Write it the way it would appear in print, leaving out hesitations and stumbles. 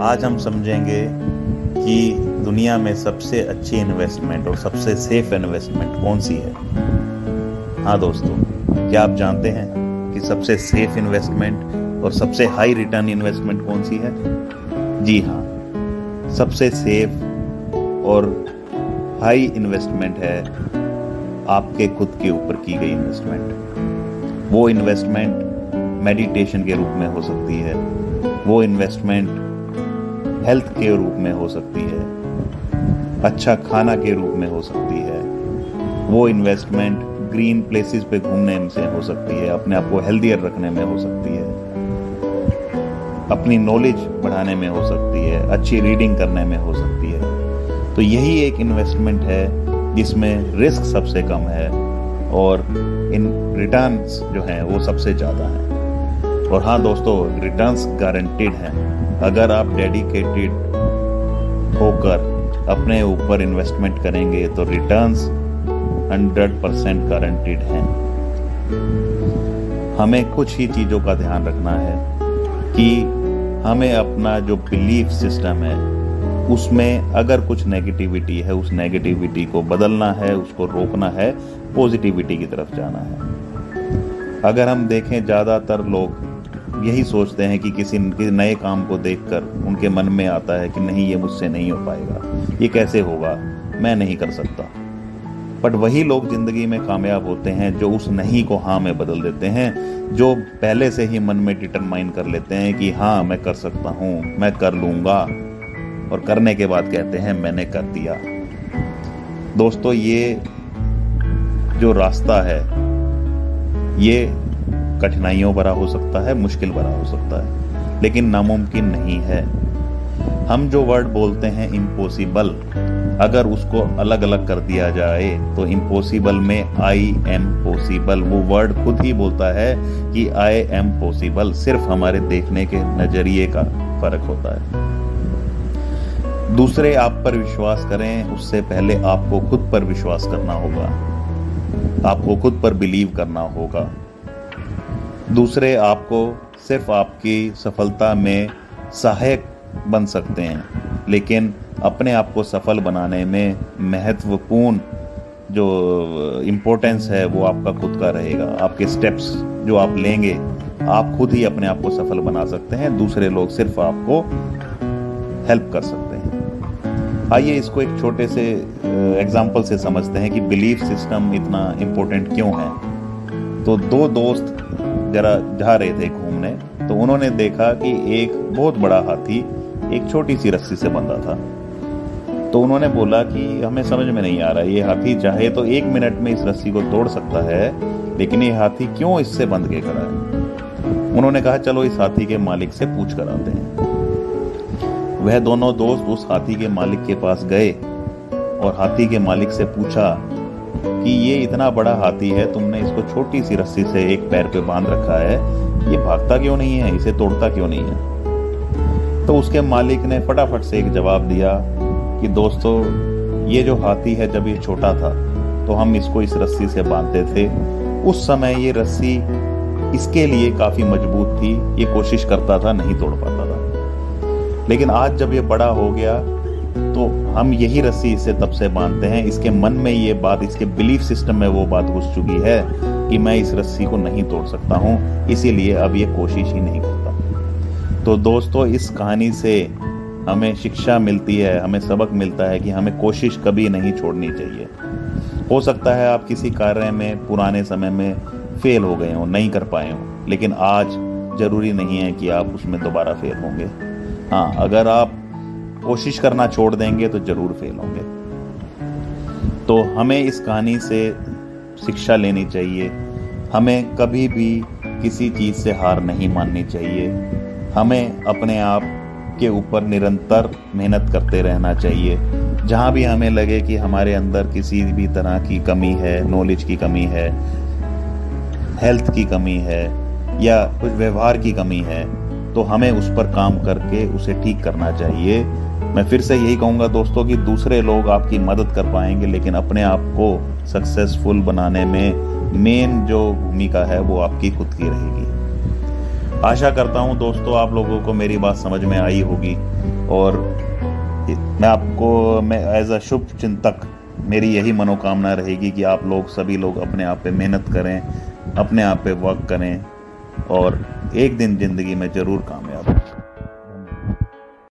आज हम समझेंगे कि दुनिया में सबसे अच्छी इन्वेस्टमेंट और सबसे सेफ इन्वेस्टमेंट कौन सी है। हाँ दोस्तों, क्या आप जानते हैं कि सबसे सेफ इन्वेस्टमेंट और सबसे हाई रिटर्न इन्वेस्टमेंट कौन सी है? जी हाँ, सबसे सेफ और हाई इन्वेस्टमेंट है आपके खुद के ऊपर की गई इन्वेस्टमेंट। वो इन्वेस्टमेंट मेडिटेशन के रूप में हो सकती है, वो इन्वेस्टमेंट हेल्थ के रूप में हो सकती है, अच्छा खाना के रूप में हो सकती है, वो इन्वेस्टमेंट ग्रीन प्लेसेस पे घूमने से हो सकती है, अपने आप को हेल्दियर रखने में हो सकती है, अपनी नॉलेज बढ़ाने में हो सकती है, अच्छी रीडिंग करने में हो सकती है। तो यही एक इन्वेस्टमेंट है जिसमें रिस्क सबसे कम है और इन रिटर्न्स जो हैं वो सबसे ज़्यादा हैं। और हाँ दोस्तों, रिटर्न्स गारंटीड हैं। अगर आप डेडिकेटेड होकर अपने ऊपर इन्वेस्टमेंट करेंगे तो रिटर्न्स 100% गारंटीड हैं। हमें कुछ ही चीज़ों का ध्यान रखना है कि हमें अपना जो बिलीफ सिस्टम है उसमें अगर कुछ नेगेटिविटी है, उस नेगेटिविटी को बदलना है, उसको रोकना है, पॉजिटिविटी की तरफ जाना है। अगर हम देखें, ज़्यादातर लोग यही सोचते हैं कि किसी नए काम को देखकर उनके मन में आता है कि नहीं, ये मुझसे नहीं हो पाएगा, ये कैसे होगा, मैं नहीं कर सकता। बट वही लोग ज़िंदगी में कामयाब होते हैं जो उस नहीं को हाँ में बदल देते हैं, जो पहले से ही मन में डिटरमाइन कर लेते हैं कि हाँ मैं कर सकता हूँ, मैं कर लूँगा, और करने के बाद कहते हैं मैंने कर दिया। दोस्तों, ये जो रास्ता है ये कठिनाइयों भरा हो सकता है, मुश्किल भरा हो सकता है, लेकिन नामुमकिन नहीं है। हम जो वर्ड बोलते हैं इम्पॉसिबल, अगर उसको अलग अलग कर दिया जाए तो इम्पॉसिबल में आई एम पॉसिबल, वो वर्ड खुद ही बोलता है कि आई एम पॉसिबल। सिर्फ हमारे देखने के नजरिए का फर्क होता है। दूसरे आप पर विश्वास करें उससे पहले आपको खुद पर विश्वास करना होगा, आपको खुद पर बिलीव करना होगा। दूसरे आपको सिर्फ आपकी सफलता में सहायक बन सकते हैं, लेकिन अपने आप को सफल बनाने में महत्वपूर्ण जो इम्पोर्टेंस है वो आपका खुद का रहेगा। आपके स्टेप्स जो आप लेंगे, आप खुद ही अपने आप को सफल बना सकते हैं, दूसरे लोग सिर्फ आपको हेल्प कर सकते हैं। आइए इसको एक छोटे से एग्जाम्पल से समझते हैं कि बिलीफ सिस्टम इतना इम्पोर्टेंट क्यों है। तो दो दोस्त जरा जा रहे थे घूमने, तो उन्होंने देखा कि एक बहुत बड़ा हाथी एक छोटी सी रस्सी से बंधा था। तो उन्होंने बोला कि हमें समझ में नहीं आ रहा, ये हाथी चाहे तो 1 मिनट में इस रस्सी को तोड़ सकता है, लेकिन ये हाथी क्यों इससे बंध के खड़ा है। उन्होंने कहा चलो इस हाथी के मालिक से पूछ कर आते हैं। वह दोनों दोस्त उस हाथी के मालिक के पास गए और हाथी के मालिक से पूछा कि ये इतना बड़ा हाथी है, तुमने इसको छोटी सी रस्सी से एक पैर पे बांध रखा है, ये भागता क्यों नहीं है, इसे तोड़ता क्यों नहीं है। तो उसके मालिक ने फटाफट से एक जवाब दिया कि दोस्तों, ये जो हाथी है जब ये छोटा था तो हम इसको इस रस्सी से बांधते थे, उस समय ये रस्सी इसके लिए काफी मजबूत थी, ये कोशिश करता था, नहीं तोड़ पाता था। लेकिन आज जब ये बड़ा हो गया तो हम यही रस्सी इसे तब से बांधते हैं, इसके मन में ये बात, इसके बिलीफ सिस्टम में वो बात घुस चुकी है कि मैं इस रस्सी को नहीं तोड़ सकता हूँ, इसीलिए अब ये कोशिश ही नहीं करता। तो दोस्तों, इस कहानी से हमें शिक्षा मिलती है, हमें सबक मिलता है कि हमें कोशिश कभी नहीं छोड़नी चाहिए। हो सकता है आप किसी कार्य में पुराने समय में फेल हो गए हो, नहीं कर पाए हो, लेकिन आज जरूरी नहीं है कि आप उसमें दोबारा फेल होंगे। हाँ, अगर आप कोशिश करना छोड़ देंगे तो जरूर फेल होंगे। तो हमें इस कहानी से शिक्षा लेनी चाहिए। हमें कभी भी किसी चीज़ से हार नहीं माननी चाहिए। हमें अपने आप के ऊपर निरंतर मेहनत करते रहना चाहिए। जहाँ भी हमें लगे कि हमारे अंदर किसी भी तरह की कमी है, नॉलेज की कमी है, हेल्थ की कमी है या कुछ व्यवहार की कमी है, तो हमें उस पर काम करके उसे ठीक करना चाहिए। मैं फिर से यही कहूँगा दोस्तों कि दूसरे लोग आपकी मदद कर पाएंगे, लेकिन अपने आप को सक्सेसफुल बनाने में मेन जो भूमिका है वो आपकी खुद की रहेगी। आशा करता हूँ दोस्तों आप लोगों को मेरी बात समझ में आई होगी, और मैं एज अ शुभ चिंतक मेरी यही मनोकामना रहेगी कि आप लोग सभी लोग अपने आप पे मेहनत करें, अपने आप पे वर्क करें, और एक दिन ज़िंदगी में ज़रूर कामयाब हों।